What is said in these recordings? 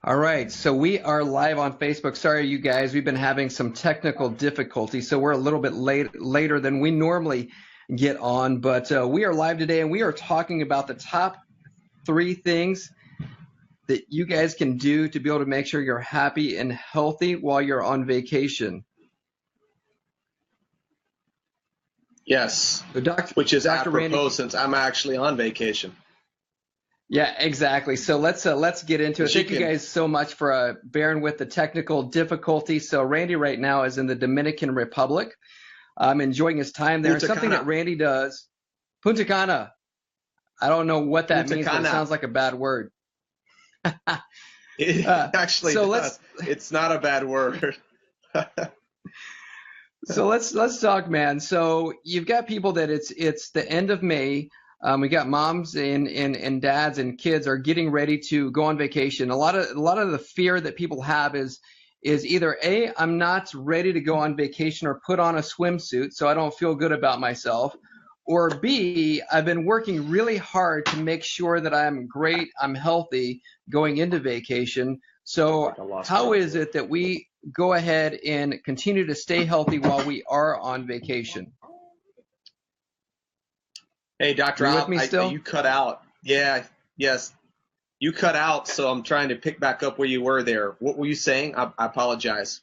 All right, so we are live on Facebook. Sorry, you guys, we've been having some technical difficulties, so we're a little bit later than we normally get on. But we are live today, and we are talking about the top 3 things that you guys can do to be able to make sure you're happy and healthy while you're on vacation. Yes, So which is Dr. apropos Randy, since I'm actually on vacation. yeah, exactly. So let's get into it. But you Thank you can, guys so much for bearing with the technical difficulty. So Randy right now is in the Dominican Republic. I'm enjoying his time there. And Punta something that Cana, Randy does, Punta Cana. I don't know what that Punta means, but it Cana. sounds like a bad word. It Uh, actually so does. It's not a bad word. let's talk, man. So you've got people that it's the end of May. We got moms and dads and kids are getting ready to go on vacation. A lot of the fear that people have is either A, I'm not ready to go on vacation or put on a swimsuit, so I don't feel good about myself, or B, I've been working really hard to make sure that I'm great, I'm healthy going into vacation. I So think I lost how track is here. it that we go ahead and continue to stay healthy while we are on vacation? Hey, Are Dr. you with Al, me you still? cut out. Yeah, yes, you cut out, so I'm trying to pick back up where you were there. What were you saying? I apologize.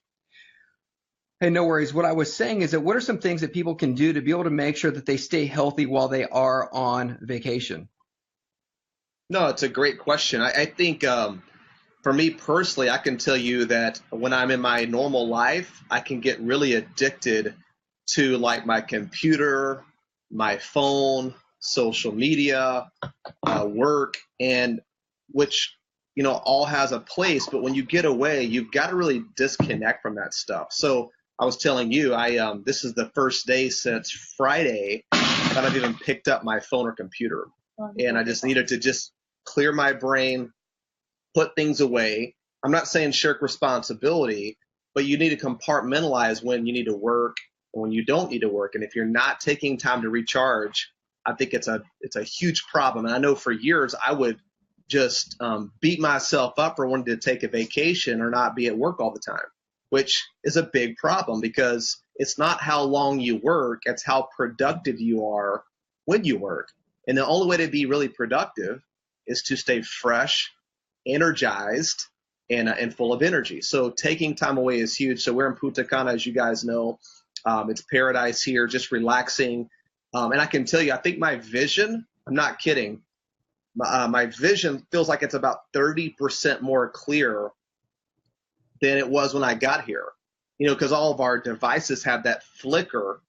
Hey, no worries. What I was saying is that what are some things that people can do to be able to make sure that they stay healthy while they are on vacation? No, it's a great question. I think for me personally, I can tell you that when I'm in my normal life, I can get really addicted to like my computer, my phone, social media, work, and which all has a place. But when you get away, you've got to really disconnect from that stuff. So I was telling you, I this is the first day since Friday that I've even picked up my phone or computer, and I just needed to just clear my brain, put things away. I'm not saying shirk responsibility, but you need to compartmentalize when you need to work and when you don't need to work. And if you're not taking time to recharge, I think it's a huge problem. And I know for years I would just beat myself up for wanting to take a vacation or not be at work all the time, which is a big problem because it's not how long you work, it's how productive you are when you work. And the only way to be really productive is to stay fresh, energized, and full of energy. So taking time away is huge. So we're in Punta Cana, as you guys know. It's paradise here, just relaxing. And I can tell you, I think my vision, I'm not kidding, my vision feels like it's about 30% more clear than it was when I got here. Because all of our devices have that flicker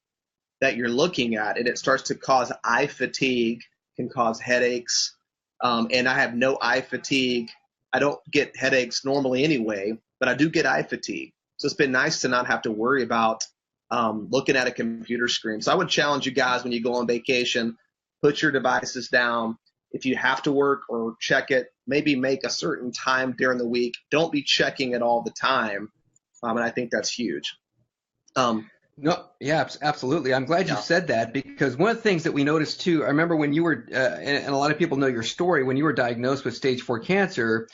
that you're looking at, and it starts to cause eye fatigue, can cause headaches. And I have no eye fatigue. I don't get headaches normally anyway, but I do get eye fatigue. So it's been nice to not have to worry about looking at a computer screen. So I would challenge you guys when you go on vacation, put your devices down. If you have to work or check it, maybe make a certain time during the week. Don't be checking it all the time. And I think that's huge. No, yeah, absolutely. I'm glad you Yeah. said that because one of the things that we noticed too, I remember when you were, and a lot of people know your story, when you were diagnosed with stage 4 cancer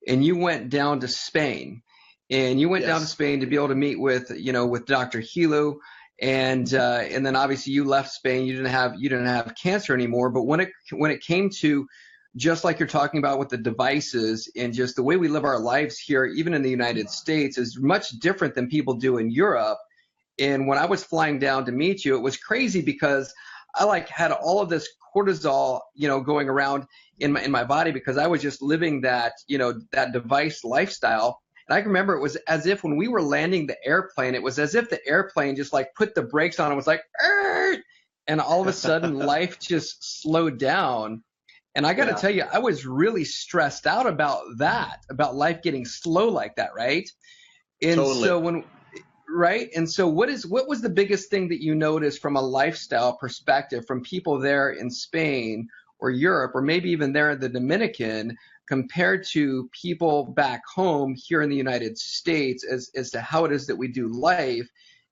and you went down to Spain and you went down to Yes. Spain to be able to meet with, with Dr. Hilo. And then obviously you left Spain, you didn't have cancer anymore. But when it came to just like you're talking about with the devices and just the way we live our lives here, even in the United States, is much different than people do in Europe. And when I was flying down to meet you, it was crazy because I like had all of this cortisol, going around in my body because I was just living that, that device lifestyle. And I can remember it was as if when we were landing the airplane, it was as if the airplane just like put the brakes on and was like, "Arr!" And all of a sudden life just slowed down. And I got to Yeah, tell you, I was really stressed out about that, about life getting slow like that, right? And totally. so right? And so what was the biggest thing that you noticed from a lifestyle perspective from people there in Spain or Europe or maybe even there in the Dominican compared to people back home here in the United States as to how it is that we do life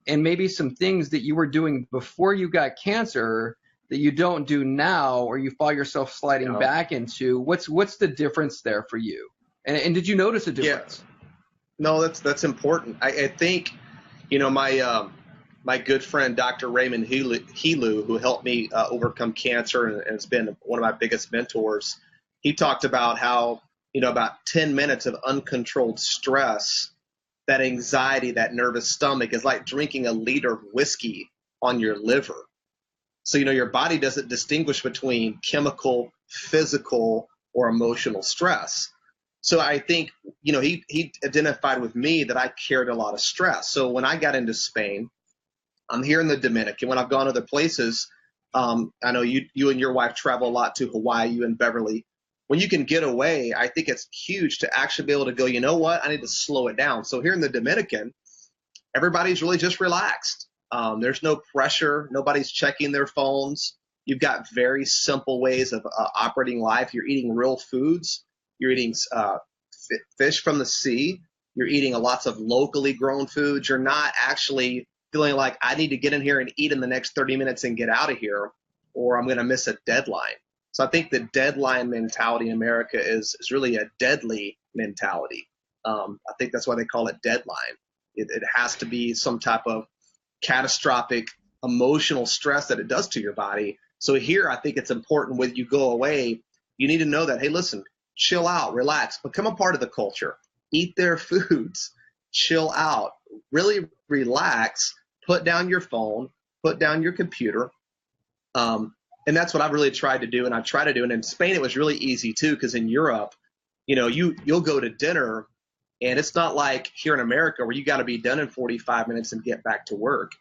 and maybe some things that you were doing before you got cancer that you don't do now or you find yourself sliding Yeah. back into? What's the difference there for you? And did you notice a Yeah. difference? No, that's important. I think, my good friend Dr. Raymond Helu, who helped me overcome cancer and has been one of my biggest mentors, he talked about how about 10 minutes of uncontrolled stress, that anxiety, that nervous stomach is like drinking a liter of whiskey on your liver. So your body doesn't distinguish between chemical, physical, or emotional stress. So I think, he identified with me that I carried a lot of stress. So when I got into Spain, I'm here in the Dominican. When I've gone other places, I know you and your wife travel a lot to Hawaii, you and Beverly. When you can get away, I think it's huge to actually be able to go, you know what, I need to slow it down. So here in the Dominican, everybody's really just relaxed. There's no pressure. Nobody's checking their phones. You've got very simple ways of operating life. You're eating real foods. You're eating fish from the sea. You're eating lots of locally grown foods. You're not actually feeling like I need to get in here and eat in the next 30 minutes and get out of here, or I'm going to miss a deadline. So I think the deadline mentality in America is really a deadly mentality. I think that's why they call it deadline. It has to be some type of catastrophic emotional stress that it does to your body. So here, I think it's important when you go away, you need to know that, hey, listen, chill out, relax, become a part of the culture, eat their foods, chill out, really relax, put down your phone, put down your computer. And that's what I've really tried to do. And I've tried to do. And in Spain, it was really easy too, because in Europe, you'll go to dinner and it's not like here in America where you got to be done in 45 minutes and get back to work.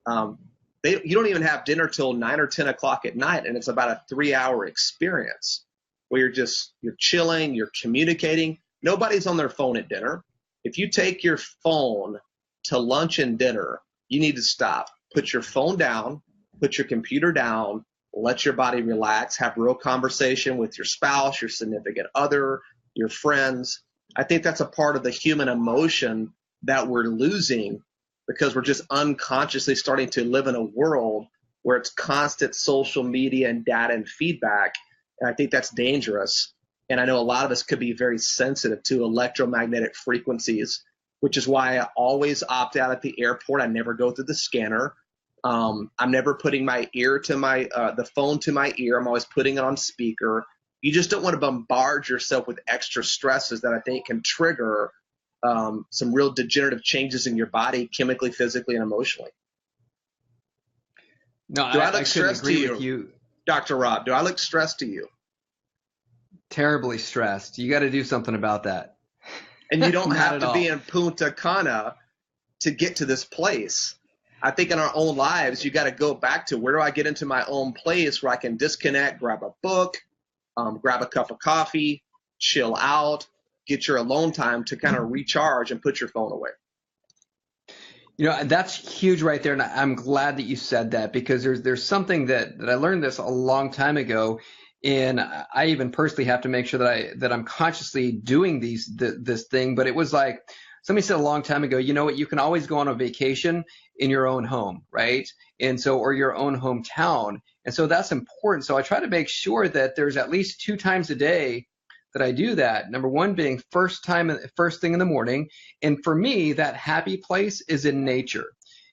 You don't even have dinner till 9 or 10 o'clock at night. And it's about a 3-hour experience where you're chilling, you're communicating. Nobody's on their phone at dinner. If you take your phone to lunch and dinner, you need to stop. Put your phone down, put your computer down, let your body relax, have real conversation with your spouse, your significant other, your friends. I think that's a part of the human emotion that we're losing because we're just unconsciously starting to live in a world where it's constant social media and data and feedback. And I think that's dangerous. And I know a lot of us could be very sensitive to electromagnetic frequencies, which is why I always opt out at the airport. I never go through the scanner. I'm never putting my ear to the phone to my ear. I'm always putting it on speaker. You just don't want to bombard yourself with extra stresses that I think can trigger some real degenerative changes in your body, chemically, physically, and emotionally. No, Do I I look couldn't stressed to agree with you, you. Dr. Rob? Do I look stressed to you? Terribly stressed. You got to do something about that. And you don't Not have at to all. be in Punta Cana to get to this place. I think in our own lives, you got to go back to where do I get into my own place where I can disconnect, grab a book, grab a cup of coffee, chill out, get your alone time to kind of recharge and put your phone away. That's huge right there, and I'm glad that you said that because there's something that I learned this a long time ago, and I even personally have to make sure that I'm consciously doing this thing. But it was like somebody said a long time ago, you know what? You can always go on a vacation in your own home, right? And so, or your own hometown, and so that's important. So I try to make sure that there's at least 2 times a day that I do that. Number one being first thing in the morning. And for me, that happy place is in nature.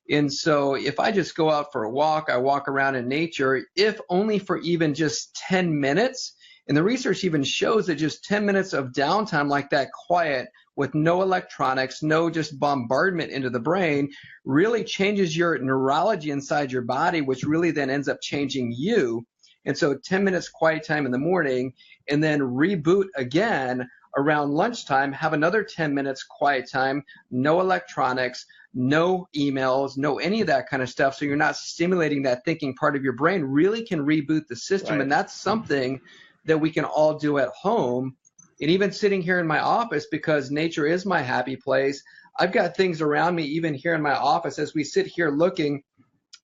And so if I just go out for a walk, I walk around in nature, if only for even just 10 minutes. And the research even shows that just 10 minutes of downtime like that, quiet, with no electronics, no just bombardment into the brain, really changes your neurology inside your body, which really then ends up changing you. And so 10 minutes quiet time in the morning, and then reboot again around lunchtime, have another 10 minutes quiet time, no electronics, no emails, no any of that kind of stuff. So you're not stimulating that thinking part of your brain, really can reboot the system. Right. And that's something that we can all do at home. And even sitting here in my office, because nature is my happy place, I've got things around me, even here in my office, as we sit here looking.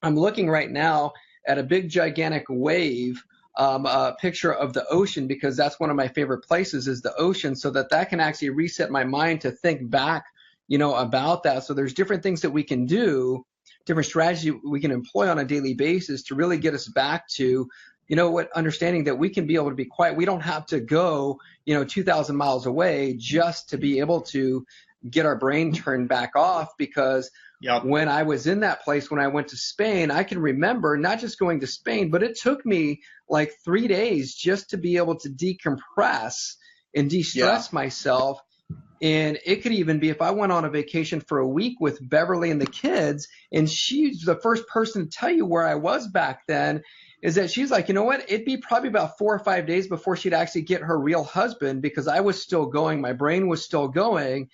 I'm looking right now at a big gigantic wave, a picture of the ocean, because that's one of my favorite places is the ocean, so that can actually reset my mind to think back, about that. So there's different things that we can do, different strategies we can employ on a daily basis to really get us back to, you know what, understanding that we can be able to be quiet. We don't have to go, 2,000 miles away just to be able to get our brain turned back off. Because Yep. when I was in that place, when I went to Spain, I can remember not just going to Spain, but it took me like 3 days just to be able to decompress and de-stress myself. And it could even be if I went on a vacation for a week with Beverly and the kids, and she's the first person to tell you where I was back then, is that she's like, you know what, it'd be probably about 4 or 5 days before she'd actually get her real husband, because I was still going, my brain was still going.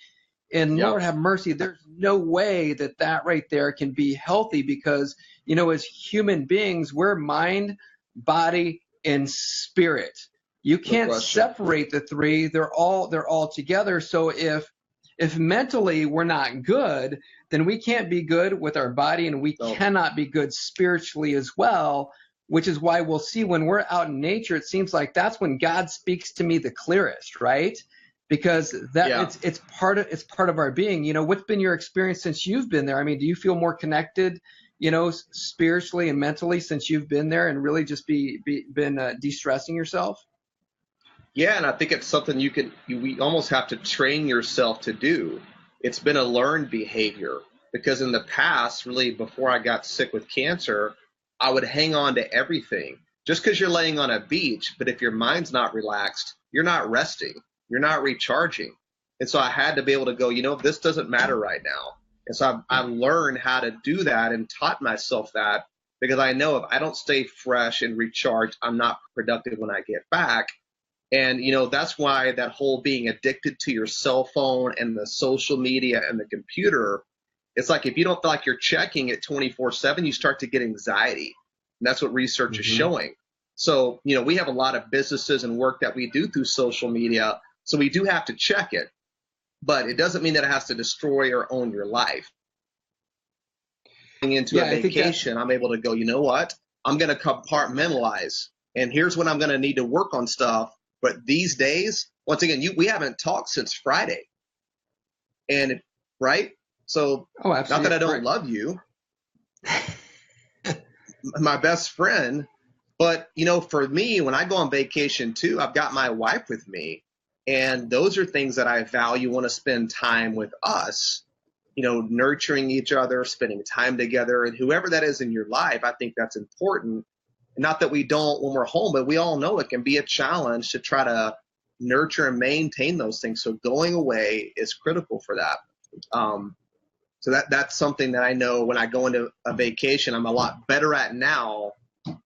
And Yep. Lord have mercy, there's no way that that right there can be healthy, because, as human beings, we're mind, body, and spirit. You can't separate the three. They're all together. So if mentally we're not good, then we can't be good with our body, and we cannot be good spiritually as well, which is why we'll see when we're out in nature, it seems like that's when God speaks to me the clearest, right? Because it's part of our being. What's been your experience since you've been there? I mean, do you feel more connected, spiritually and mentally since you've been there, and really just been de-stressing yourself? Yeah, and I think it's something we almost have to train yourself to do. It's been a learned behavior, because in the past, really before I got sick with cancer, I would hang on to everything. Just because you're laying on a beach, but if your mind's not relaxed, you're not resting, you're not recharging. And so I had to be able to go, this doesn't matter right now. And so I've learned how to do that and taught myself that, because I know if I don't stay fresh and recharged, I'm not productive when I get back. And, that's why that whole being addicted to your cell phone and the social media and the computer, it's like if you don't feel like you're checking it 24/7, you start to get anxiety. And that's what research is showing. So, we have a lot of businesses and work that we do through social media. So we do have to check it, but it doesn't mean that it has to destroy or own your life. Into a vacation, I'm able to go, you know what? I'm going to compartmentalize, and here's when I'm going to need to work on stuff. But these days, once again, we haven't talked since Friday, and right? So not that I don't love you, my best friend, but for me, when I go on vacation too, I've got my wife with me, and those are things that I value. Want to spend time with us, nurturing each other, spending time together, and whoever that is in your life, I think that's important. Not that we don't when we're home, but we all know it can be a challenge to try to nurture and maintain those things. So going away is critical for that. So that's something that I know when I go into a vacation, I'm a lot better at now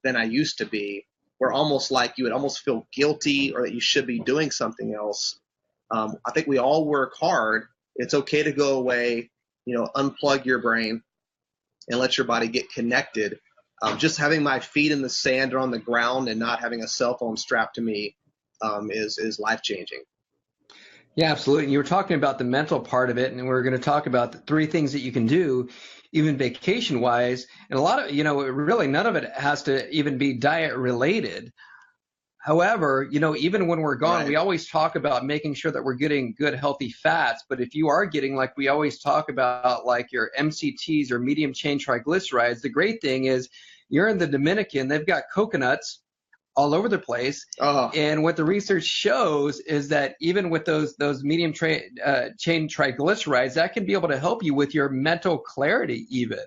than I used to be, where almost like you would almost feel guilty or that you should be doing something else. I think we all work hard. It's okay to go away, unplug your brain and let your body get connected. Just having my feet in the sand or on the ground and not having a cell phone strapped to me is life-changing. Yeah, absolutely. And you were talking about the mental part of it, and we're going to talk about the 3 things that you can do, even vacation-wise. And a lot of, really none of it has to even be diet-related. However, even when we're gone, we always talk about making sure that we're getting good, healthy fats. But if you are getting, like we always talk about, like your MCTs or medium chain triglycerides, the great thing is you're in the Dominican, they've got coconuts all over the place. And what the research shows is that even with those medium chain triglycerides, that can be able to help you with your mental clarity even.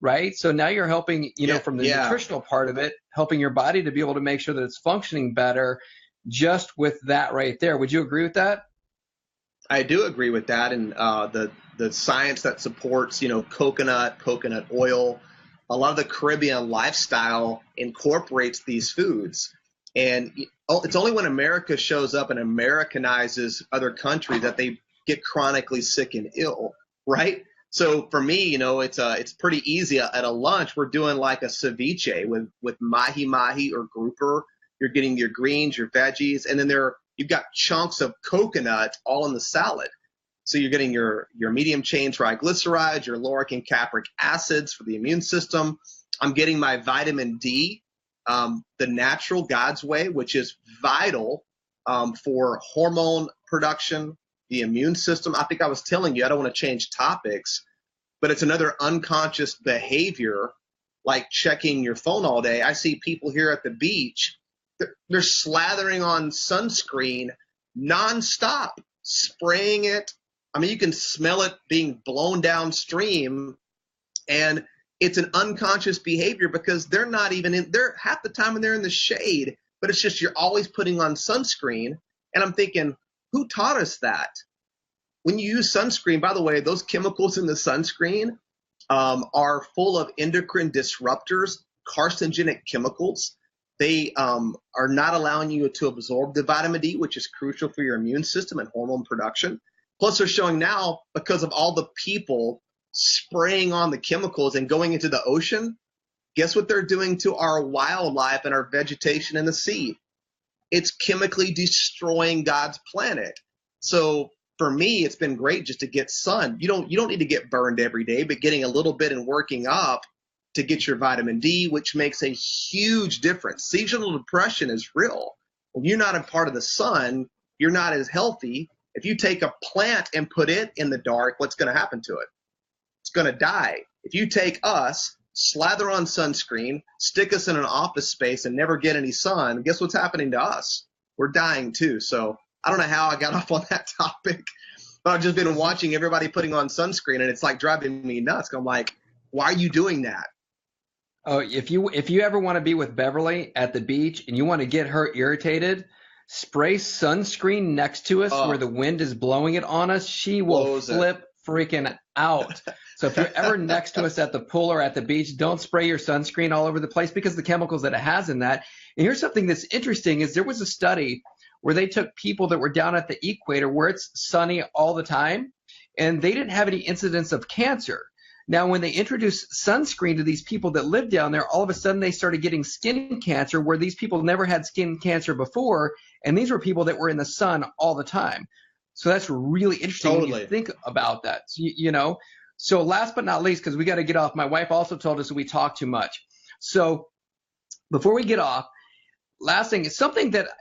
Right. So now you're helping, from the nutritional part of it, helping your body to be able to make sure that it's functioning better just with that right there. Would you agree with that? I do agree with that. And the science that supports, coconut oil, a lot of the Caribbean lifestyle incorporates these foods. And it's only when America shows up and Americanizes other countries that they get chronically sick and ill. Right. So for me, it's pretty easy. At a lunch, we're doing like a ceviche with mahi-mahi or grouper. You're getting your greens, your veggies, and then you've got chunks of coconut all in the salad. So you're getting your medium chain triglycerides, your lauric and capric acids for the immune system. I'm getting my vitamin D, the natural God's way, which is vital for hormone production, the immune system. I think I was telling you, I don't want to change topics, but it's another unconscious behavior like checking your phone all day. I see people here at the beach, they're slathering on sunscreen nonstop, spraying it. I mean, you can smell it being blown downstream, and it's an unconscious behavior because they're not even in there half the time when they're in the shade, but it's just you're always putting on sunscreen. And I'm thinking, who taught us that? When you use sunscreen, by the way, those chemicals in the sunscreen are full of endocrine disruptors, carcinogenic chemicals. They are not allowing you to absorb the vitamin D, which is crucial for your immune system and hormone production. Plus, they're showing now, because of all the people spraying on the chemicals and going into the ocean, guess what they're doing to our wildlife and our vegetation in the sea? It's chemically destroying God's planet. So for me, it's been great just to get sun. You don't need to get burned every day, but getting a little bit and working up to get your vitamin D, which makes a huge difference. Seasonal depression is real. When you're not a part of the sun, you're not as healthy. If you take a plant and put it in the dark, what's going to happen to it? It's going to die. If you take us, slather on sunscreen, stick us in an office space and never get any sun, guess what's happening to us? We're dying too. So I don't know how I got off on that topic, but I've just been watching everybody putting on sunscreen, and it's like driving me nuts. I'm like, why are you doing that? Oh, if you ever want to be with Beverly at the beach and you want to get her irritated, spray sunscreen next to us where the wind is blowing it on us. She will flip freaking out. So if you're ever next to us at the pool or at the beach, don't spray your sunscreen all over the place because of the chemicals that it has in that. And here's something that's interesting is there was a study where they took people that were down at the equator where it's sunny all the time, and they didn't have any incidence of cancer. Now, when they introduced sunscreen to these people that lived down there, all of a sudden they started getting skin cancer where these people never had skin cancer before, and these were people that were in the sun all the time. So that's really interesting when you think about that. So, you know, so last but not least, because we got to get off, my wife also told us that we talk too much. So before we get off, last thing is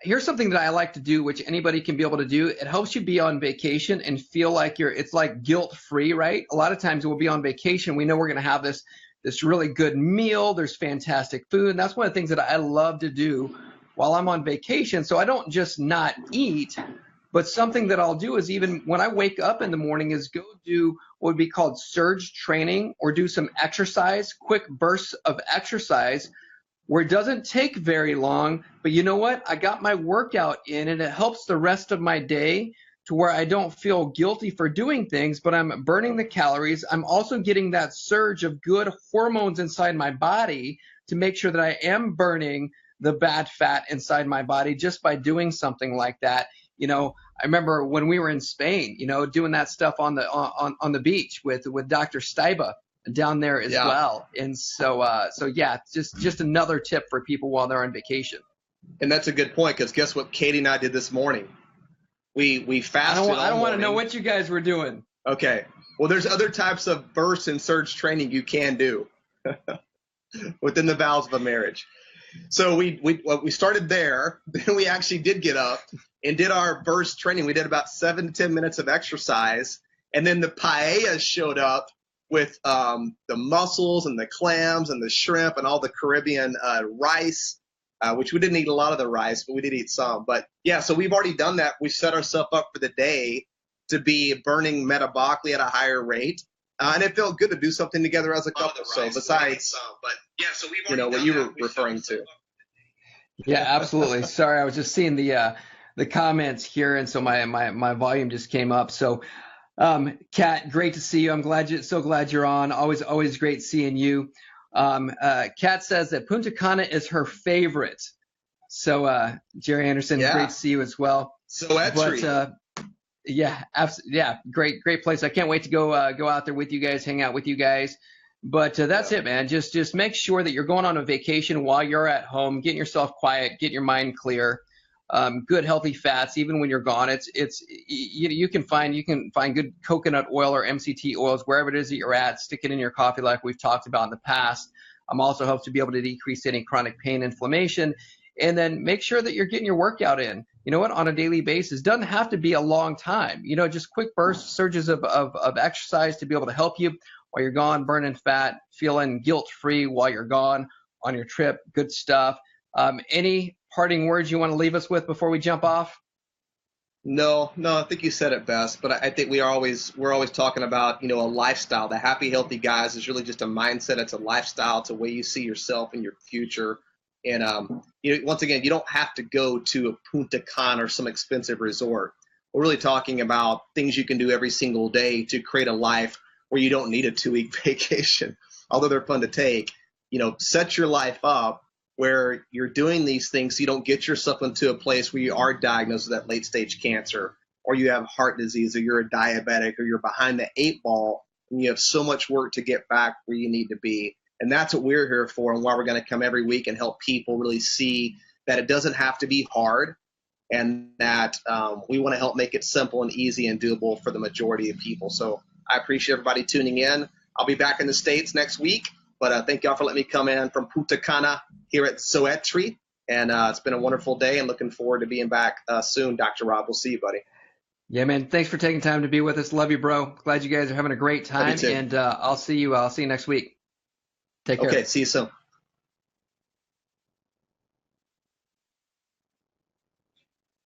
here's something that I like to do, which anybody can be able to do. It helps you be on vacation and feel like it's like guilt free, right? A lot of times we'll be on vacation. We know we're going to have this really good meal. There's fantastic food. And that's one of the things that I love to do while I'm on vacation. So I don't just not eat, but something that I'll do is even when I wake up in the morning is go do what would be called surge training or do some exercise, quick bursts of exercise where it doesn't take very long, but you know what? I got my workout in and it helps the rest of my day to where I don't feel guilty for doing things, but I'm burning the calories. I'm also getting that surge of good hormones inside my body to make sure that I am burning the bad fat inside my body just by doing something like that. You know, I remember when we were in Spain, you know, doing that stuff on the beach with Dr. Steiba down there as well. And so yeah, just another tip for people while they're on vacation. And that's a good point, because guess what Katie and I did this morning? We fasted. I don't want to know what you guys were doing. Okay. Well, there's other types of burst and surge training you can do within the vows of a marriage. So we started there. Then we actually did get up and did our burst training. We did about 7 to 10 minutes of exercise. And then the paella showed up with the mussels and the clams and the shrimp and all the Caribbean rice, which we didn't eat a lot of the rice, but we did eat some. But yeah, so we've already done that. We set ourselves up for the day to be burning metabolically at a higher rate. And it felt good to do something together as a couple. So besides, but yeah, so we've already what you were referring to. Yeah, absolutely. Sorry, I was just seeing the comments here, and so my volume just came up. So, Kat, great to see you. I'm so glad you're on. Always great seeing you. Kat says that Punta Cana is her favorite. So, Jerry Anderson, great to see you as well. So that's yeah, great place. I can't wait to go out there with you guys, hang out with you guys. But that's it, man. Just make sure that you're going on a vacation while you're at home, getting yourself quiet, getting your mind clear. Good healthy fats, even when you're gone. You can find good coconut oil or MCT oils wherever it is that you're at. Stick it in your coffee, like we've talked about in the past. Also helps to be able to decrease any chronic pain, inflammation. And then make sure that you're getting your workout in, you know what, on a daily basis. Doesn't have to be a long time, you know, just quick bursts, surges of exercise to be able to help you. while you're gone, burning fat, feeling guilt-free while you're gone on your trip. Good stuff. Any parting words you want to leave us with before we jump off? No, I think you said it best. But I think we're always talking about, a lifestyle. The Happy Healthy Guys is really just a mindset. It's a lifestyle. It's a way you see yourself and your future. And once again, you don't have to go to a Punta Cana or some expensive resort. We're really talking about things you can do every single day to create a life where you don't need a 2-week vacation, although they're fun to take. Set your life up where you're doing these things so you don't get yourself into a place where you are diagnosed with that late stage cancer, or you have heart disease, or you're a diabetic, or you're behind the 8 ball and you have so much work to get back where you need to be. And that's what we're here for, and why we're going to come every week and help people really see that it doesn't have to be hard, and that we want to help make it simple and easy and doable for the majority of people. So I appreciate everybody tuning in. I'll be back in the States next week, but thank y'all for letting me come in from Punta Cana here at Soetri. And it's been a wonderful day, and looking forward to being back soon, Dr. Rob. We'll see you, buddy. Yeah, man. Thanks for taking time to be with us. Love you, bro. Glad you guys are having a great time. And I'll see you next week. Take care. Okay, see you soon.